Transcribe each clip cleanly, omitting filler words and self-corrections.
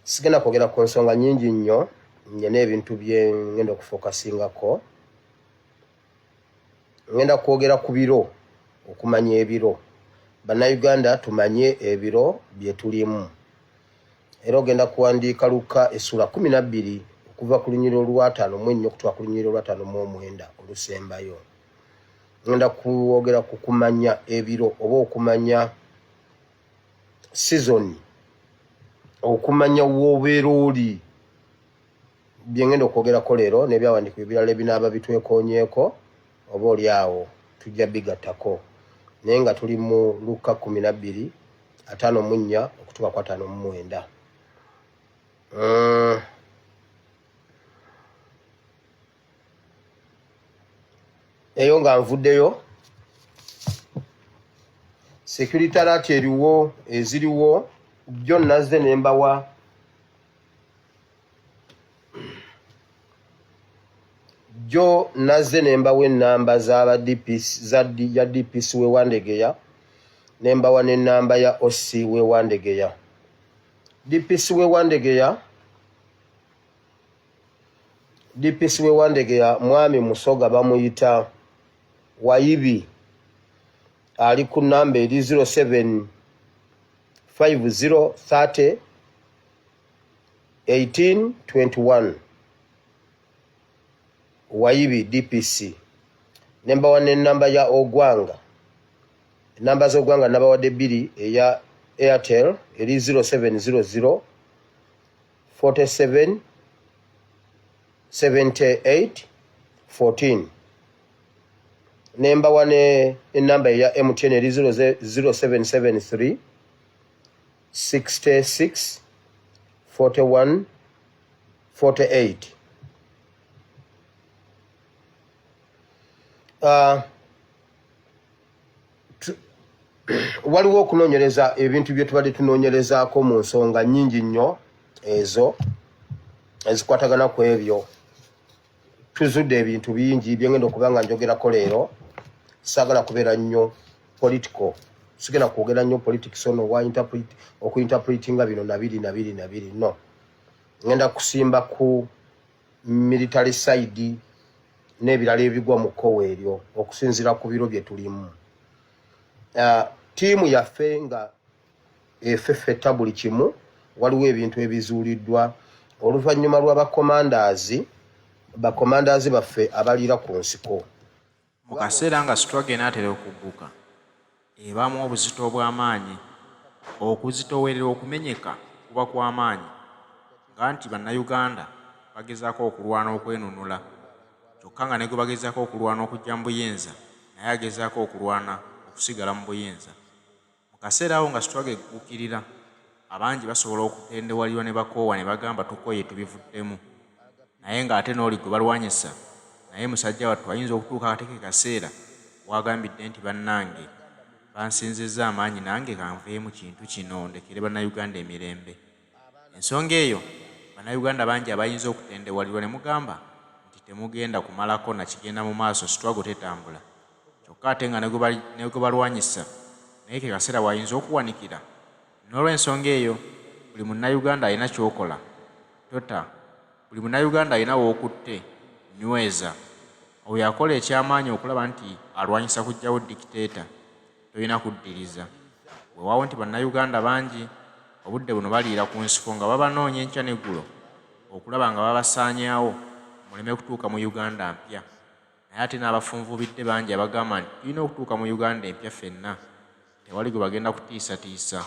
sigenda kwogera ku nsonga nnyingi nnyo nyina ebintu bye ngenda okufokasingako. Ngenda kwogera ku biro, okumanya ebiro. Bannayuganda tumanye ebiro bye tulimu. Era ogenda kuwandiika Luka essula 12 okuva ku lunyiriro lwa 5 okutuuka ku lunyiriro lwa 5 olusembayo. Ngenda kwogera ku kumanya ebiro oba okumanya season, okumanya w'obeera oli. Bye ngenda okwogerako leero n'ebyawandiikibwa ebirala ebinaaba bitwekoonyeeko oba oli awo tujja bigattako. Naye nga tuli mu Luka 12:54 okutuuka kwa 59. Eyo nga nvuddeyo security alert eriwo eziriwo jjo nazze nembawa ennamba z'aba DPS ya DPS wewandegeya nembawa n'ennamba ya OC wewandegeya. DPS wewandegeya mwami Musoga bamuyita Wayibi, ali ku namba eri 0750301821. Wayibi DPC. Nembawa n'ennamba ya Ogwanga. Namba z'Ogwanga nabawadde 2 eya Airtel eri 0700477814. Nembawa n'ennamba eya MTN eri 0773664148. Waliwo okunoonyereza ebintu bye tubadde tunoonyerezaako mu nsonga nnyingi nnyo ezo ezikwatagana ku ebyo. Tuzudde ebintu bingi bye ngenda okuba nga njogerako leero. Saagala kubeera nnyo political. Sigenda kwogera nnyo politics ono okuinterpretinga bino na biri no. Ngenda kusimba ku military side n'ebirala ebigwa mu kkowe eryo okusinziira ku biro bye tulimu. Tiimu yaffe nga effeffetta buli kimu, waliwo ebintu ebizuuliddwa oluvannyuma lw'abakomandaazi baffe abaliira ku nsiko. Mu kaseera nga struggle enaatera okugguka ebaamu obuzito obw'amaanyi, okuzitoowerera okumenyeka kuba kw'amaanyi nga nti bannayuganda bagezaako okulwana okwenunula, kyokka nga ne gwe bagezaako okulwana okujja mu buyinza naye agezaako okulwana okusigala mu buyinza. Mu kaseera awo nga struggle egguukirira, abangi basobola okutendewalirwa ne bakoowa ne bagamba tukoye tubivuddemu, naye ng'ate n'oli gwe balwanyisa. Naye musajja wattu ayinza okutuuka akateke kaseera wagambidde nti bannange bansinzizza amaanyi nange kanveemu kintu kino ndekere bannayuganda emirembe. Ensonga eyo bannayuganda bangi abayinza okutendewalirwa ne mugamba nti temugenda kumalako na kigenda mu maaso, struggle tetambula. Kyokka ate nga ne gwe balwanyisa naye ke kaseera wayinza okuwanikira. N'olw'ensonga eyo buli munnayuganda alina ky'okola. Buli munnayuganda alina w'okutte nyweza. Oyo akola eky'amaanyi okulaba nti alwanyisa kuggyawo dikiteeta tolina kuddiriza. Weewaawo nti bannayuganda bangi obudde buno baliira ku nsiko nga babanoonya enkya n'eggulo okulaba nga babasaanyaawo muleme kutuuka mu Uganda mpya. Naye ate n'abafunvubidde bangi abagamba nti tulina okutuuka mu Uganda empya ffenna, tewali gwe bagenda kutiisatiisa.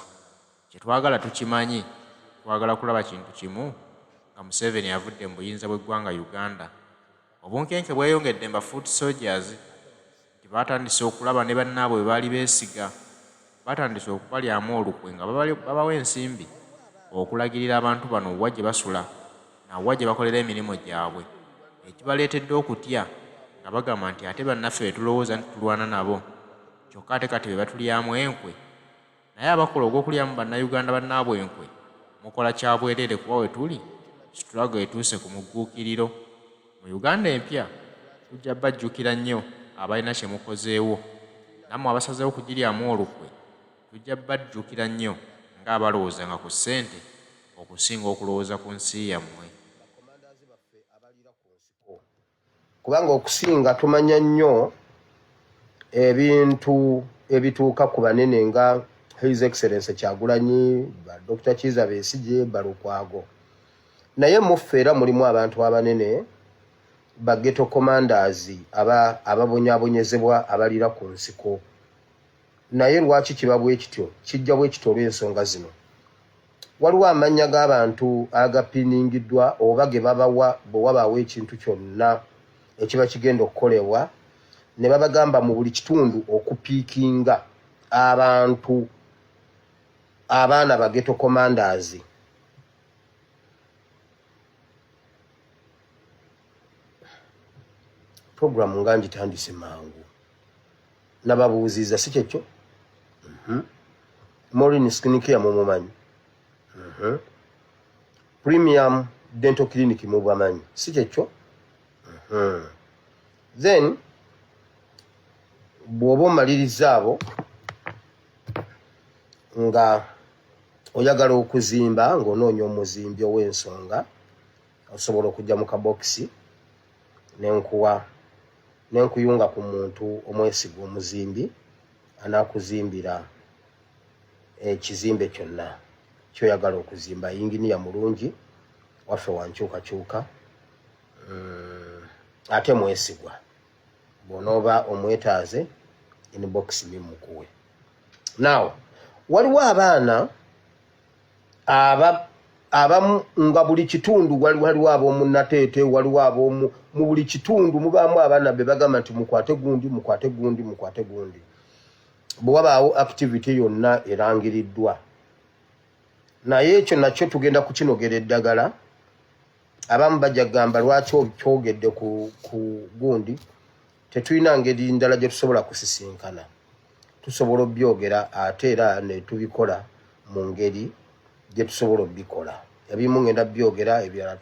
Kye twagala tukimanyi, twagala kulaba kintu kimu nga Museveni avudde mu buyinza bw'eggwanga Uganda. Obunkenke bweyongedde mba foot soldiers nti baatandise okulaba ne bannaabwe bwe baali beesiga, baatandise okubalyamu olukwe nga babawa ensimbi okulagirira abantu bano wa gye basula nawa gye bakolera emirimu gyabwe, ekibaleetedde okutya nga bagamba nti ate bannaffe be tulowooza nti tulwana nabo kyokka ate kati be batulyamu enkwe. Naye abakola ogw'okulyamu bannayuganda bannaabwe enkwe mukola kyabwereere kuba we tuli struggle etuuse ku mugguukiriro. Mu Uganda empya tujja bajjukira nnyo abalina kye mukozeewo, nammwe abasazeewo kugiryamu olukwe tujja bajjukira nnyo ng'abalowooza nga ku ssente okusinga okulowooza ku nsi yammwe. Kubanga okusinga tumanya nnyo ebintu ebituuka ku banene nga His Excellency Kyagulanyi, Dr. Kiza Besigye, Balukwago. Naye muffe era mulimu abantu abanene ba ghetto commanders ababonyaabonyezebwa abalira ku nsiko. Naye lwaki kiba bwe kityo? Kijja bwe kityo olw'ensonga zino. Waliwo amannya g'abantu agapiningiddwa oba ge babawa bwe wabaawo ekintu kyonna ekiba kigenda okukolebwa ne babagamba mu buli kitundu okupiikinga abantu abaana ba ghetto commanders. Programu nga ngitandise mangu nababuuziza si kyekyo. Maureen Skincare mumumanyi. Premium Dental Clinic mubamanyi si kyekyo. Then bw'oba omaliriza abo nga oyagala okuzimba ng'onoonya omuzimbi ow'ensonga osobola okujja mu kabokisi nenkuyunga ku muntu omwesiga omuzimbi anaakuzimbira ekizimbe kyonna kyoyagala okuzimba. Yinginiya mulungi waffe wankyukakyuka ate mwesigwa. Bw'onooba omwetaaze inbox mimukuwe. Now waliwo abaana abamu nga buli kitundu waliwo ab'omu Nateete, waliwo ab'omu mu buli kitundu mubaamu abaana be bagamba nti mukwate gundi. Bwe wabaawo activity yonna erangiriddwa. Naye ekyo nakyo tugenda kukinogera eddagala. Abamu bajja kugamba lwaki okyogedde ku gundi. Tetulina ngeri ndala gye tusobola kusisinkana. Tusobola obyogera ate era ne tubikola mu ngeri gye tusobola obikola. Ebimu ngenda byogera ebirala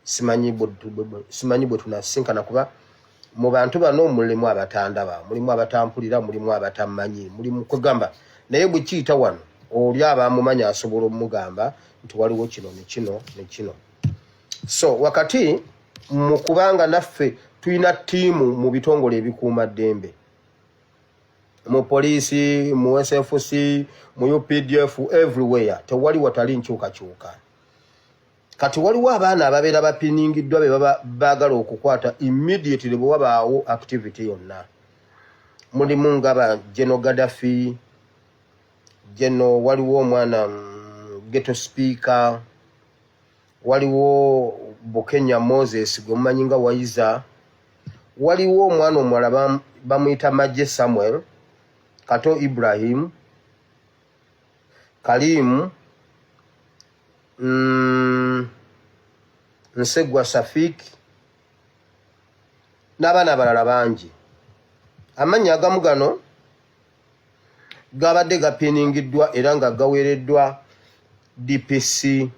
simanyi bwe tunasinkana kuba mu bantu bano mulimu abatandaba, mulimu abatampulira, mulimu abatamanyi, mulimu kwegamba. Naye bwe kiyita wano oli abamumanya asobola omugamba nti waliwo kino ne kino ne kino. So wakati mu kubanga naffe tulina ttiimu mu bitongole ebikuuma ddembe, mu poliisi, mu SFC, mu UPDF, everywhere tewali watali nkyukakyuka. Kati waliwo abaana ababeera bapiningiddwa be baba baagala okukwata immediately bwe wabaawo activity yonna. Mulimu ngaba General Gaddafi, waliwo omwana ghetto speaker, waliwo Bukenya Moses gwe mumanyi nga Waiza, waliwo omwana omulala bamuyita Magye Samuel, Kato Ibrahim, Kalim, Nsegwa Safik n'abaana abalala bangi. Amannya agamu gano gabadde gapiningiddwa era nga gaweereddwa DPC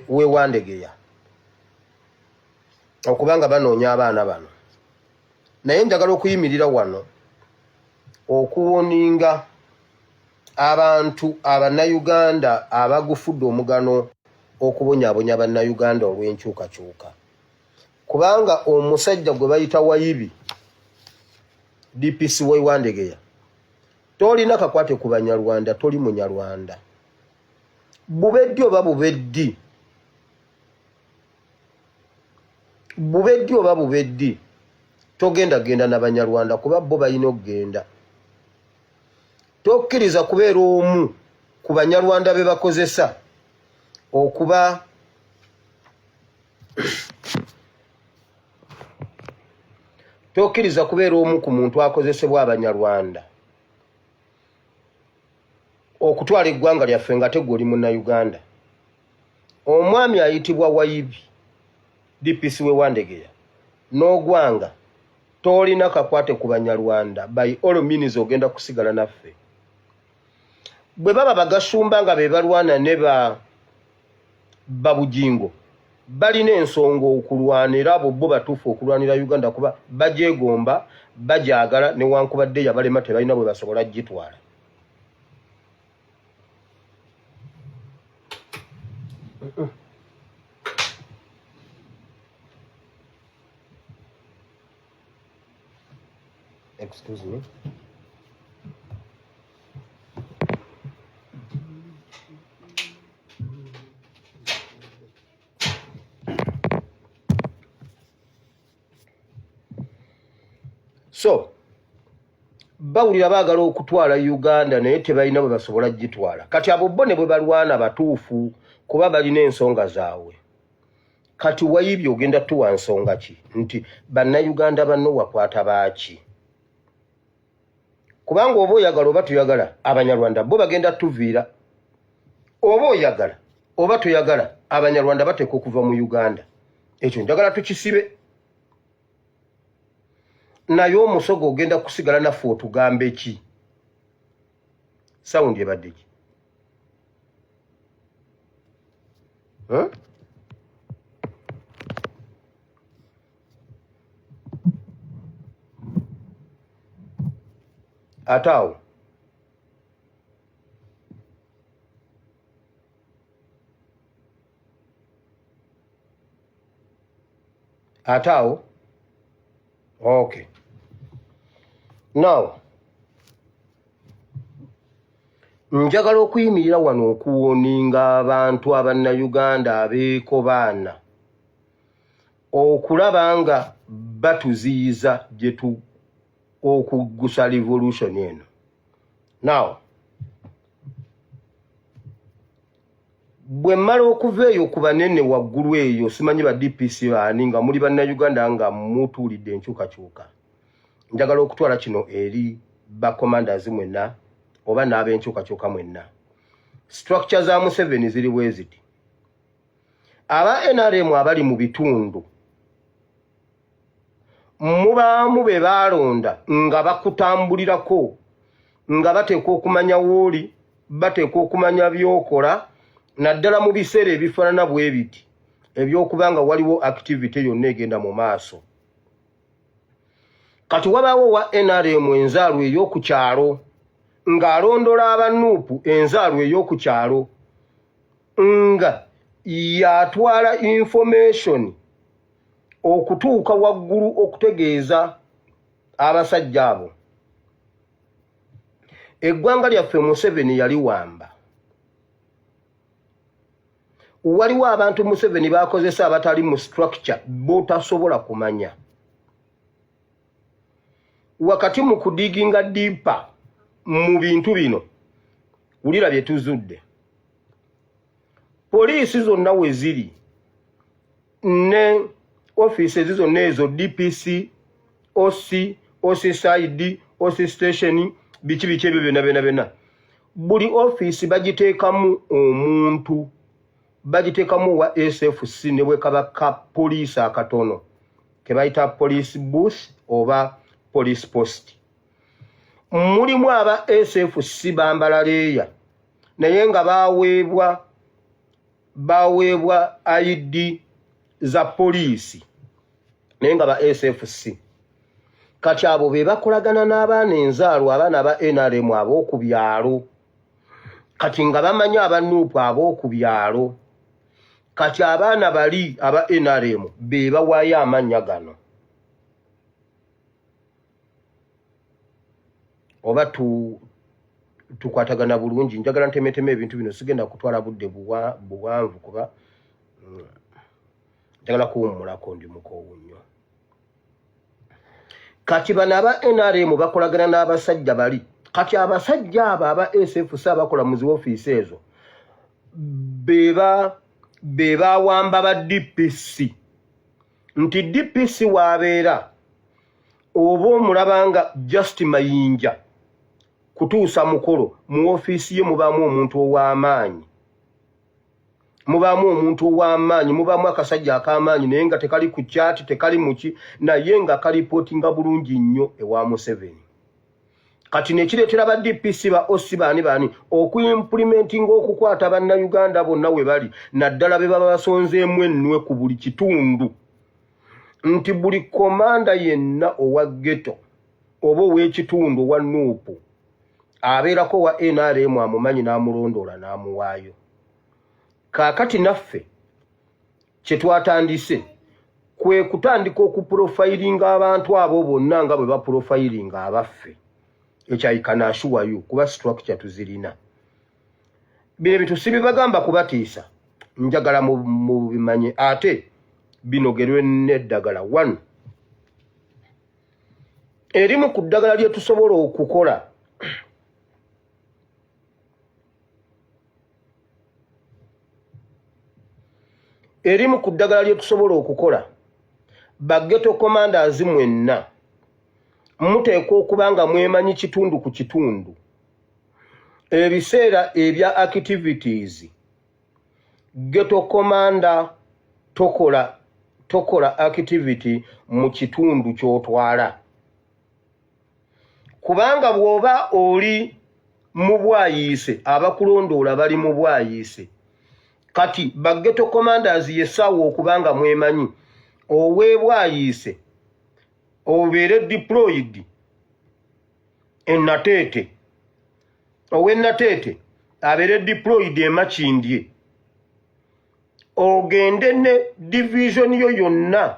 Wandegeya okubanga banoonya abaana bano. Naye njagala okuyimirira wano okuwoninga abantu abannayuganda abagufudde omugano okubonyaabonya bannayuganda olw'enkyukakyuka. Kubanga omusajja gwe bayita Wayibi DPC Wandegeya tolina kakwate ku Banyarwanda, toli Munyarwanda. Bubeddi oba bubeddi, togenda genda n'Abanyarwanda kuba bo balina okugenda. Tokkiriza kubeera omu ku Banyarwanda be bakozesa okuba tokkiriza kubeera omu ku muntu akozesebwa Abanyarwanda okutwala eggwanga lyaffe nga tegwe oli Munnayuganda. Omwami ayitibwa Wayibi DPC Wandegeya n'ogwanga tolina kakwate ku Banyarwanda, by all means ogenda kusigala naffe. Bwe baba bagasumba nga be balwana ne babugingo balina ensonga okulwanira abo bo batuufu okulwanira Uganda kuba bajeegomba, bajagala newankubadde yabalema tebalina bwe basobola gitwala. Excuse me. So, bawulira baagala okutwala Uganda naye tebalina bwe basobola gitwala. Kati abo bo ne bwe balwana batuufu kuba balina ensonga zaabwe. Kati wayibye ogenda tuwa nsonga ki? Nti bannayuganda banno wakwata baaki? Kubanga oba oyagala oba tuyagala Abanyarwanda bo bagenda tuviira. Oba oyagala oba tuyagala Abanyarwanda bateeka okuva mu Uganda. Ekyo njagala tukisibe. Naye omusogo ogenda kusigala naffe otugambe ki? Sound ebadde ki? Atao okay. Now njagala okuyimirira wano okuwoninga abantu abannayuganda abeeko baana okulaba nga batuziyiza gyetu okuggusa revolution eno. Now bwe mmala okuva eyo ku banene waggulu eyo simanyi ba DPC baani nga muli bannayuganda nga mutuulidde enkyukakyuka, njagala okutwala kino eri bacommanders mwenna oba n'ab'enkyukakyuka mwenna. Structure za Museveni ziri bwe ziti. Aba NRM abali mu bitundu mubaamu be baalonda nga bakutambulirako nga bateeka okumanya wooli, bateeka okumanya byokola, naddala mu biseera ebifaanana bwe biti ebyokubanga waliwo activity yonna egenda mu maaso. Kati wabaawo wa NRM enzaalwa ey'oku kyalo ng'alondola abanuupu enzaalwa ey'oku kyalo nga yatwala information okutuuka waggulu okutegeeza abasajja abo. Eggwanga lyaffe Museveni yali wamba. Waliwo abantu Museveni bakozesa abatali mu structure botasobola kumanya. Wakati mu kudiginga dipa mu bintu bino wulira bye tuzudde. Poliisi zonna we ziri ne offices zonna ezo DPC, OC, OCSID, OC station, biki ebyo byonna. Buli office bagiteekamu omuntu, bagiteekamu wa SFC ne bwe kaba ka poliisi akatono ke bayita police booth oba police post. Mulimu aba SFC bambala leeya naye nga baweebwa ID za poliisi naye nga ba SFC. Kati abo be bakolagana n'abaana enzaalwa abaana ba NRM ab'oku byalo, kati nga bamanya abanuupu ab'oku byalo. Kati abaana bali aba NRM be bawaayo amannya gano. Oba tukwatagana bulungi, njagala ntemeteme ebintu bino, sigenda kutwala budde buwanvu kuba njagala kuwummulako ndi mukoowu nnyo. Kati bano aba NRM bakolagana n'abasajja bali. Kati abasajja abo aba SFC abakola mu zi ofiisi ezo be bawamba ba DPC. Nti DPC wabeera oba omulabanga just mayinja kutuusa mukolo mu ofiisi ye mubaamu omuntu ow'amaanyi. Mubaamu akasajja ak'amaanyi naye nga tekali ku kyati, tekali muki, naye nga kalipootinga bulungi nnyo ewa Museveni. Kati nekireetera ba DPC ba OC baani okuimplementinga okukwata bannayuganda bonna we bali, naddala be baba basonzeemu ennwe ku buli kitundu. Nti buli komanda yenna owa ghetto oba ow'ekitundu wa nuupu abeerako wa NRM amumanyi n'amulondoola n'amuwaayo. Kaakati naffe kye twatandise kwe kutandika okuprofilinga abantu abo bonna nga bwe baprofilinga abaffe. Ekyo I can assure you kuba structure tuzirina. Bino bitusibibagamba kubatiisa. Njagala mu bimanye ate binogerwe n'eddagala. 1. Erimu ku ddagala lye tusobola okukola baggeto commanders mwenna muteekwa okuba nga mwemanyi kitundu ku kitundu ebiseera ebya activities. Ghetto commander tokola activity mu kitundu ky'otwala. Kubanga bw'oba oli mu bwayiise abakulondoola bali mu bwayiise. Kati baggeto commanders yessaawa okubanga mwemanyi oweebwayiise obeere deployed Nateete. Nateete abeere deployed Makindye. Ogende ne division yo yonna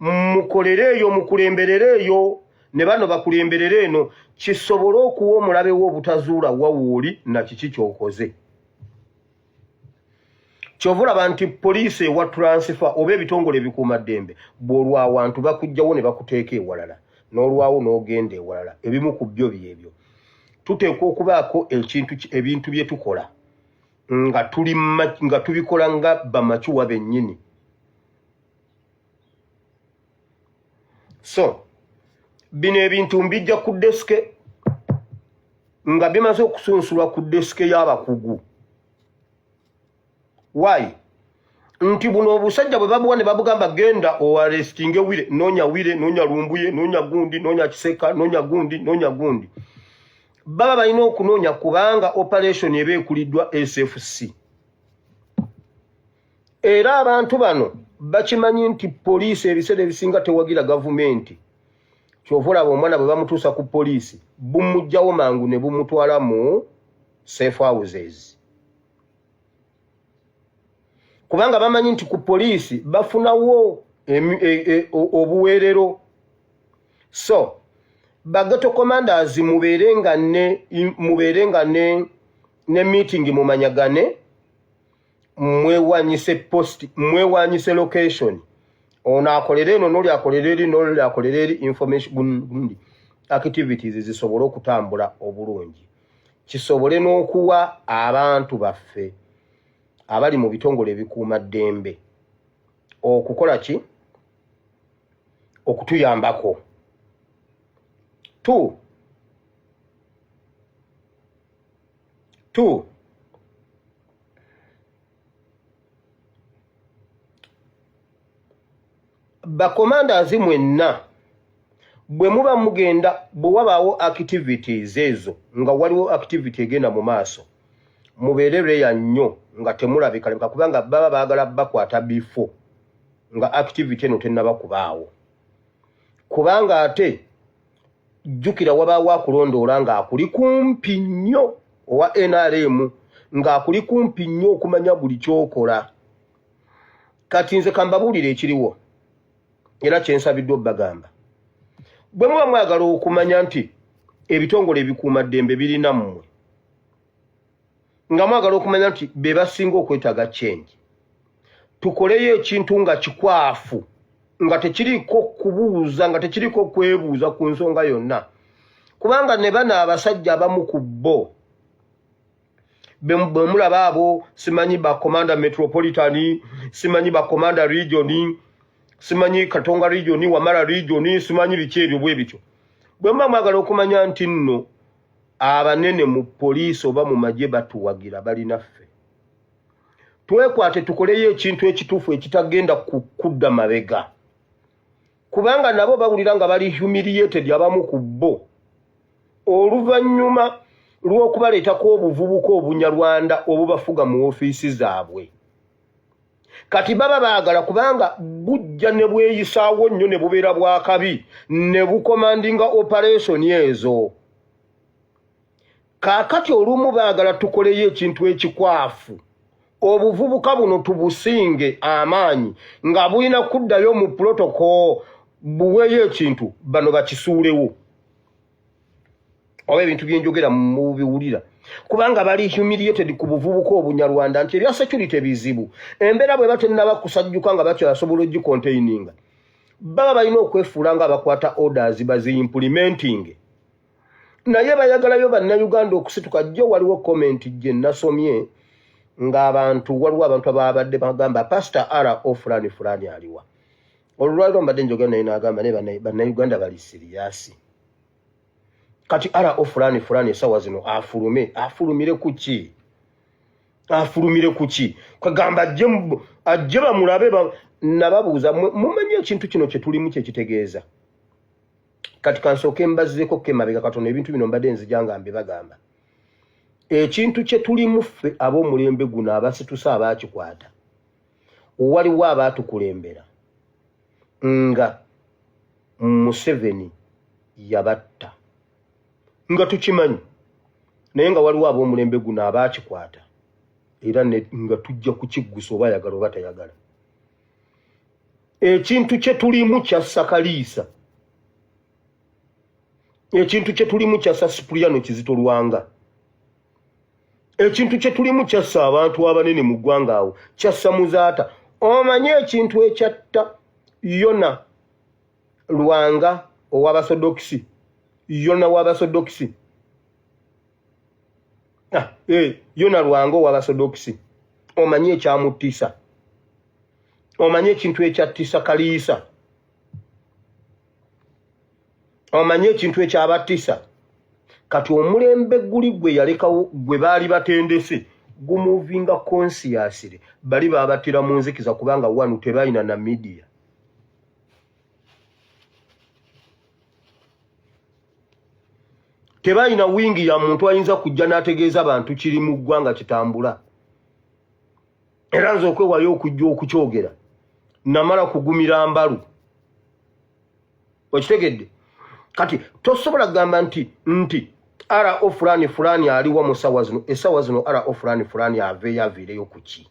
mukolere eyo mukulemberere eyo ne bano bakulemberere eno kisobole okuwa omulabe w'obutazuula wawuuli na kiki kyokoze. Kyovulaba nti poliisi ewa transfer oba ebitongole bikuumaddembe bw'olwa awantu bakugjawo ne bakuteeka ewalala n'olwawo n'ogenda ewalala. Ebimu ku byo byebyo tuteekwa okubaako ebintu bye tukola nga tubikola nga bamakiwa bennyini. So bino ebintu mbijja ku desike nga bimaze okusunsulwa ku desike y'abakugu. Why? Nti buno obusajja bwe babuwa ne babugamba genda oarestinge Wire, noonya Lumbuye, noonya gundi, noonya Kiseka, noonya gundi. Baba balina okunoonya kubanga operation eba ekuliddwa SFC. Era abantu bano bakimanyi nti poliisi ebiseera ebisinga tewagira gavumenti. Kyovulaba omwana bwe bamutuusa ku poliisi bumugjawo mangu ne bumutwala mu safe houses. Kubanga bamanyi nti ku poliisi bafunawo obuweerero. So baggeto commanders mubeerenga ne meeting mumanyagane, mwewanyise post, mwewanyise location. Ono akolere eno n'oli akolere eri n'oli akolere eri information activities zisobole okutambula obulungi. Kisobole n'okuwa abantu baffe abali mu bitongole ebikuumaddembe okukola ki? Okutuyambako. 2. Bacommanders mwenna bwe muba mugenda bwe wabaawo activities ezo nga waliwo activity egenda mu maaso mubeerere ya nnyo nga temulabika kubanga baba baagala bakwata bifo nga activity eno tennaba kubaawo. Kubanga ate jjukira wabaawo akulondoola ng'akuli kumpi nnyo owa NRM ng'akuli kumpi nnyo okumanya buli kyokola. Kati nze kambabuulire ekiriwo era kyensabiddwa obbagamba. Bwe muba mwagala okumanya nti ebitongole ebikuumaddembe birina mmwe nga mwagala okumanya nti be basinga okwetaaga change, tukoleyo ekintu nga kikwafu nga tekiriko kubuuza nga tekiriko kwebuuza ku nsonga yonna. Kubanga ne bana abasajja abamu ku bo bwe mulaba abo simanyi ba commander metropolitan, simanyi ba commander region, simanyi Katonga region, Wamala region, simanyi biki ebyo bwe bityo. Bwe muba mwagala okumanya nti nno abanene mu poliisi oba mu magye batuwagira balinaffe, twekwate tukoleyo ekintu ekituufu ekitagenda kudda mabega. Kubanga nabo bawulira nga bali humiliated abamu ku bo oluvannyuma lw'okubaleetako obuvubuka obunyarwanda obubafuga mu ofiisi zaabwe. Kati baba baagala kubanga bujja ne bweyisaawo nnyo ne bubeera bwakabi ne bukomandinga operation ezo. Kaakati olumu baagala tukoleyo ekintu ekikwafu obuvubuka buno tubusinge amaanyi nga bulina kuddayo mu protocol buweyo ekintu bano bakisuulewo oba ebintu byenjogera mu biwulira kubanga bali humiliated ku buvubuka obunyarwanda nti ebya security bizibu embeera bwe batennaba kusajjuka nga bakyasobola ogicontaininga baba balina okwefuula nga bakwata orders bazi-implementing naye bayagalayo bannayuganda okusituka jjo waliwo comment gye nasomye ng'abantu waliwo abantu ababadde bagamba pastor ara ofulani fulani aliwa olwaliro mbadde njogera naye n'agamba naye bannayuganda bali siriyasi kati ara ofulani fulani esawa zino afulumire ku ki kwegamba ajje bamulabe nababuuza mumanyi ekintu kino kye tulimu kye kitegeeza kati kansooke mbazzeko kemabega katono ebintu bino mbadde nzijanga mbibagamba ekintu kye tulimu ffe ab'omulembe guno abasitusa abaakikwata waliwo abaatukulembera nga Museveni yabatta nga tukimanyi naye nga waliwo ab'omulembe guno abaakikwata era nga tujja kukiggusa oba ayagala oba tayagala ekintu kye tulimu kyassa Kaliisa ekintu kye tulimu kyassa Sipuliyano Kizito Lwanga ekintu kye tulimu kyassa abantu abanene mu ggwanga awo kyassa Muzaata omanye ekintu ekyatta Yona Lwanga ow'Abasodokisi Yona w'Abasodokisi Yona Lwanga ow'Abasodokisi omanye ekyamutiisa omanye ekintu ekyattisa Kaliisa omanye ekintu ekyabattisa kati omulembe guli gwe yalekawo gwe baali batendese gumuvinga consciously bali babatira mu nzikiza kubanga wanu tebalina na media tebalina wingi ya muntu ayinza kujja n'ategeeza abantu kiri mu ggwanga kitambula era nze okwewayo okujja okukyogera namala kugumira mbalu okitegedde kati tosobola kugamba nti ara ofulani fulani aliwa mu sawa zino esawa zino ara ofulani fulani aveeyo ku ki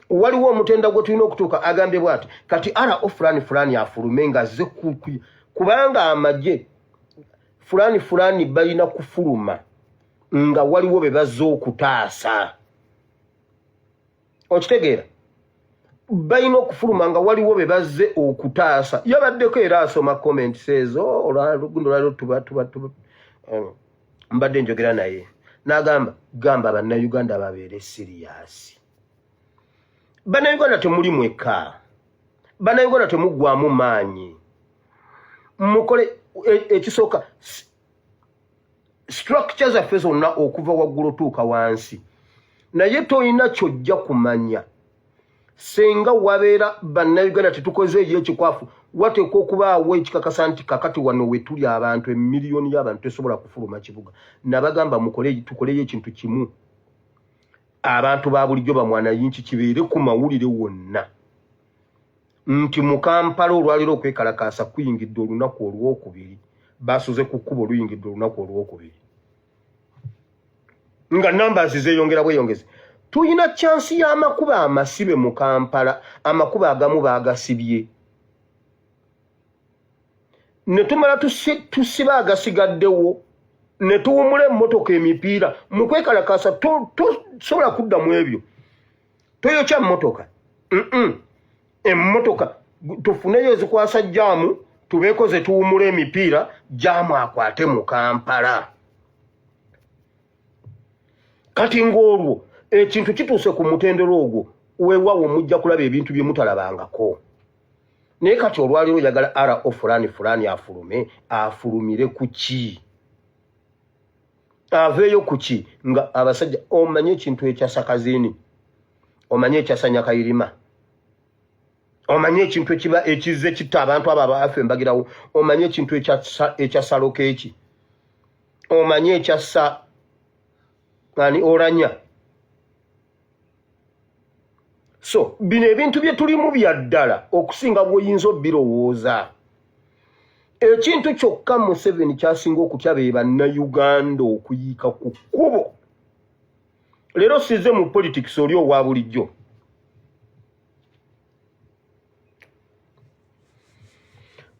waliwo omutenda gwe tulina okutuuka agambye bw'ati kati ara ofulani fulani afulume nga azze kubanga amagye fulani balina kufuluma nga waliwo be bazze okutaasa okitegeera balina okufuluma nga waliwo be bazze okutaasa yabaddeko era asoma comments ezo olwalugendo mbadde njogera naye n'agamba gamba bannayuganda babeere siriyasi bannayuganda temuli mweka bannayuganda temuggwamu maanyi mukole ekisooka structure zaffe zonna okuva waggulu tuuka wansi naye tolina kyojja kumanya senga wabeera bannayuganda tetukoze ekyekikwafu wateekwa okubaawo ekikakasa nti kakati wano we tuli abantu emiliyoni y'abantu tesobola kufuluma kibuga nabagamba tukoleyo ekintu kimu abantu ba bulijjo bamwanayinki kibeere ku mawulire wonna nti mu Kampala olwaliro okwekalakaasa kuyingidde olunaku olwokubiri basuze ku kkubo oluyingidde olunaku olwokubiri nga numbers zeeyongera bweyongeze tuyina chansi y'amakuba amasibe mu Kampala amakuba agamu baagasibye ne tumala tusiba agasigaddewo ne tuwumula emmotoka emipiira mu kwekalakaasa tosobola kudda mu ebyo toyokya mmotoka emmotoka tufuneyo ezikwasa jaamu tubeeko ze tuwumula emipiira jaamu akwate mu Kampala kati ng'olwo ekintu kituuse ku mutendero ogwo weewawo mujja kulaba ebintu bye mutalabangako naye kati olwaliro yagala ara ofulani fulani afulumire ku ki aveeyo ku ki nga abasajja omanye ekintu ekyasa Kazini omanye ekyasa Nyakayirima omanye ekintu ekizze kitta abantu abo abaafe mbagirawo omanye ekintu ekyasa Lokeeki omanye ekyasa Oranya so bino ebintu bye tulimu bya ddala okusinga bw'oyinza obbirowooza ekintu kyokka Museveni kyasinga okutya be bannayuganda okuyiika ku kkubo Lero size mu politics oli owa bulijjo.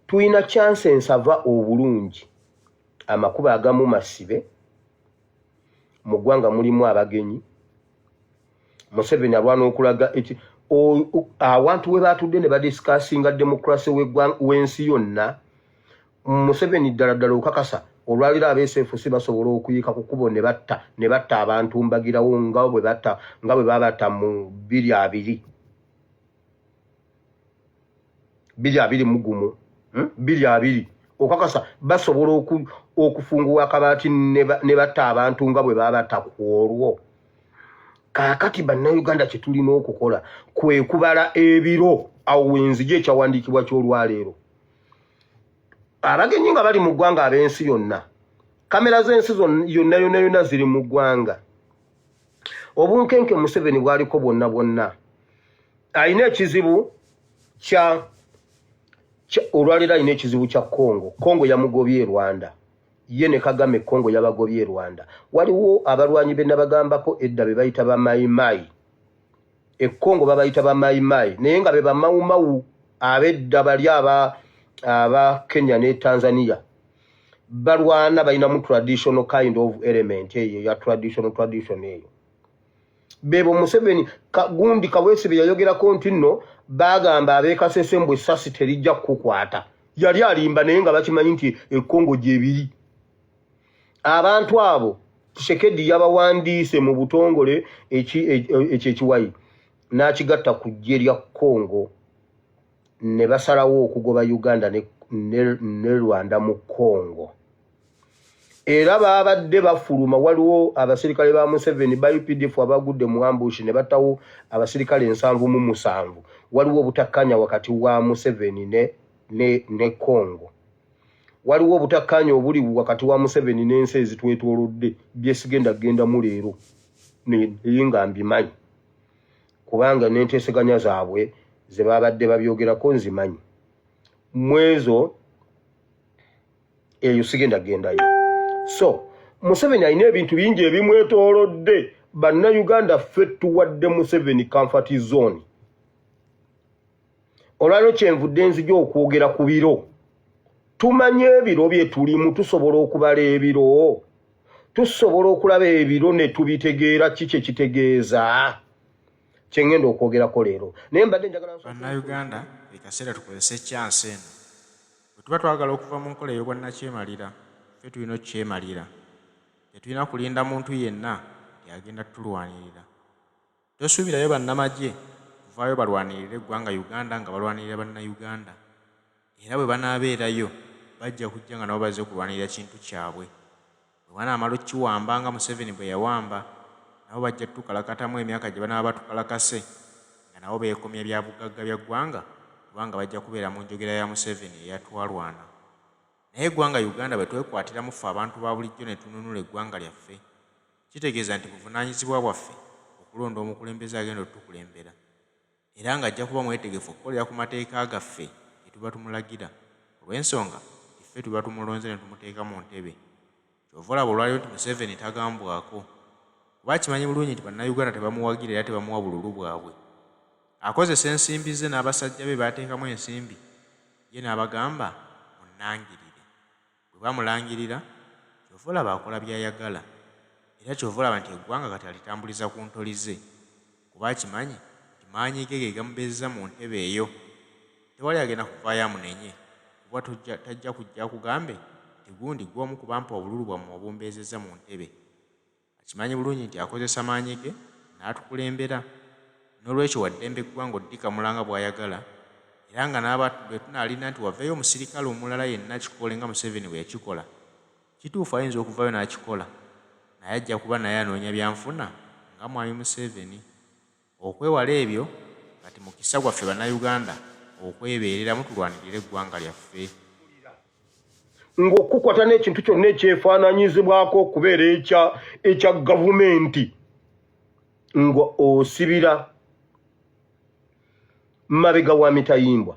Tuina chance ensava obulungi. Amakuba agamu masibe. Mu ggwanga mulimu abagenyi. Museveni alwana okulaga abantu we batudde ne badiscussinga democracy w'ensi yonna. Museveni ddala okakasa olwalira abeesefusi basobola okuyika ku kkubo ne batta abantu mbagirawo nga bwe babatta mu 220 okakasa basobola okufunguwa akabaati ne batta abantu nga bwe babatta ku olwo. Kaakati bannayuganda kye tulina okukola kwe kubala ebiro awo wenzije ekyawandiikibwa ky'olwaleero. Abagenyi nga bali mu ggwanga ab'ensi yonna. Kamera z'ensi yonna ziri mu ggwanga. Obunkenke Museveni bwaliko bwonna. Alina ekizibu olwaleero alina ekizibu kya Congo. Congo yamugobye e Rwanda. Ye ne Kagame Congo yabagobye e Rwanda. Waliwo abalwanyi be nabagambako edda be bayita ba mayimayi. E Congo babayita ba mayimayi. Naye nga be ba mawumawu abedda bali aba Kenya ne Tanzania. Balwana balina mu traditional kind of element eyo ya tradition eyo. Bebo Museveni gundi Kaweesibe yayogerako nti nno bagamba ab'Ekasesembwe essasi terijja kukwata. Yali alimba naye nga bakimanyi nti e Congo gyebiri. Abantu abo Tshisekedi yabawandiise mu butongole ekyekiwayi n'akigatta ku ggye lya Congo ne basalawo okugoba Uganda ne Rwanda mu Congo. Era babadde bafuluma waliwo abasirikale ba Museveni ba UPDF abagudde mu ambush ne batawo abasirikale 7 waliwo obutakkanya wakati wa Museveni ne Congo. Waliwo obutakkanya obuli wakati wa Museveni n'ensi ezitwetoolodde byesigenda genda mu leero nga mbimanyi kubanga n'enteeseganya zaabwe ze babadde babyogerako nzimanyi. Mwezo eyo sigenda gendayo. So Museveni alina ebintu bingi ebimwetoolodde. Bannayuganda ffe tuwadde Museveni comfort zone. Olwaliro kyenvudde nzija okwogera ku biro. Tumanye ebiro bye tulimu, tusobola okubala ebiro. Tusobola okulaba ebiro ne tubitegeera kiki ekitegeeza. Kyengenda okwogerako leero. Naye mbadde njagala Bannayuganda bikaseera tukozese chance eno. Bwe tuba twagala okuva mu nkola ey'obwannakyemalira, ffe tulina okukyemalira. Tetulina kulinda muntu yenna yagenda tulwanirira. Tosuubirayo bannamagye kuvaayo balwanirira eggwanga Uganda nga balwanirira bannayuganda. Era bwe banaabeerayo bajja kujja nga nabo bazze kulwanirira kintu kyabwe. Bwe banaamala okkiwamba nga Museveni bwe yawamba, nabo bajja tukalakatamu emyaka gye banaaba batukalakase nga nabo beekomya bya bugagga bya ggwanga kubanga bajja kubeera mu njogera ya Museveni eyatwalwana. Naye eggwanga Uganda bwe twekwatiramu ffe abantu ba bulijjo ne tununula eggwanga lyaffe, kitegeeza nti buvunaanyizibwa bwaffe okulonda omukulembeze agenda otukulembera era ng'ajja kuba mwetegefu okukolera ku mateeka gaffe ge tuba tumulagira. Olw'ensonga ffe tuba tumulonze ne tumuteeka mu ntebe. Kyova olaba olwaliwo nti Museveni tagambwako kuba kimanyi bulungi nti bannayuganda tebamuwagira era tebamuwa bululu bwabwe. Akozesa ensimbi ze n'abasajja be baateekamu ensimbi, ye n'abagamba munnangirire. Bwe bamulangirira kyova olaba akola by'ayagala era kyova olaba nti eggwanga kati alitambuliza ku ntoli ze kuba kimanyi nti maanyi ge gamubeezeza mu ntebe eyo. Tewali agenda kuvaayo amunenye kuba tajja kujja kugambe nti gundi gw'omu ku bampa obululu bwammwe obumbeezezza mu ntebe. Akimanyi bulungi nti akozesa maanyi ge n'atukulembera. N'olwekyo waddembe eggwanga oddikamulanga bw'ayagala era nga n'abantu bwe tunaalina nti waveeyo omusirikale omulala yenna kikole nga Museveni bwe yakikola. Kituufu ayinza okuvaayo n'akikola naye ajja kuba naye anoonya byanfuna nga mwami Museveni. Okwewala ebyo kati mukisa gwaffe bannayuganda okwebeereramu tulwanirire eggwanga lyaffe. Ng'okukwata n'ekintu kyonna ekyefaananyizibwako okubeera ekya gavumenti nga osibira mabega wa mitayimbwa.